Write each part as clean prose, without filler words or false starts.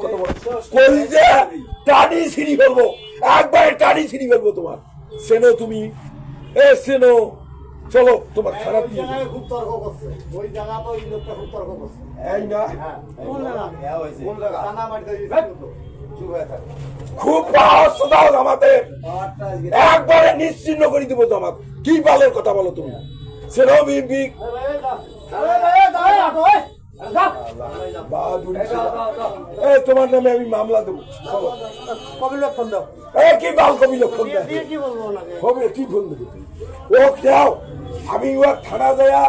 কত বড় কই যে টানি ছিঁড়ি ফেলবো, একবারে টানি ছিঁড়ি ফেলবো তোমার। সেনো তুমি এ সেনো, চলো তোমার খারাপ দিয়ে খুব তর্ক করছে ওই জায়গা তো ওই লোকটা খুব তর্ক করছে। এই না কোন জায়গা? কোন জায়গা? জানা মারতে চুপ হয়ে থাক। খুব সাহস দাও আমাদের, একবারে নিশ্চিন্ন করে দিব জামাত। কি বালের কথা বলো তুমি? সেনো বিবি তোমার নামে আমি মামলা দেবো। কবি লক্ষণ দাও। কি বাল কবি লক্ষণ দেয়? কি বলবো ওনাকে? হবে কি ফোন দেবে তুমি? ও দাও, আমি ও থানা যায়া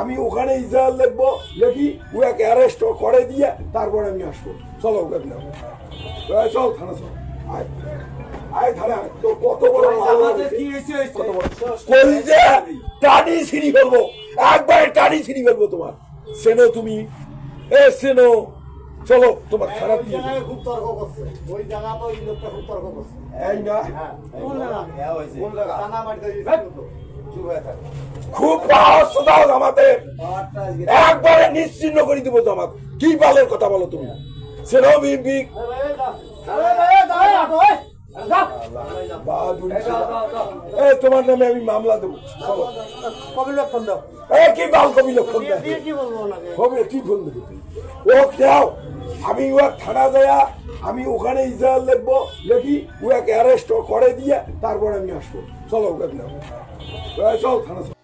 আমি ওখানে ইসরায়েল লিখবো, লিখি ওকে অ্যারেস্ট করে দিয়ে তারপরে আমি আসবো। চলো ওকে নাও, চল থানা চল। আয় আয় থানা। তো কত বড় কত বড় কই যে টানি ছিঁড়ি ফেলবো, একবারে টানি ছিঁড়ি ফেলবো তোমার। সেনো তুমি এ সেনো, চলো তোমার খারাপ দিয়ে খুব তর্ক করছে ওই জায়গা তো ওই লোকটা খুব তর্ক করছে। এই না কোন জায়গা? কোন জায়গা? জানা মারতে চুপ হয়ে থাক। খুব সাহস দাও আমাদের, একবারে নিশ্চিন্ন করে দিব জামাত। কি বালের কথা বলো তুমি? সেনো বিবি তোমার নামে আমি মামলা দেবো। চলো কবি লক্ষণ দাও। কি বাল কবি লক্ষণ দেয়? কি বলবো ওনাকে? হবে কি ফোন দেবে তুমি? ও দাও, আমি ও থানা যায়া আমি ওখানে ইসরায়েল লিখবো, লিখি ওকে অ্যারেস্ট করে দিয়ে তারপরে আমি আসবো। চলো ওকে নাও, চল থানা চল।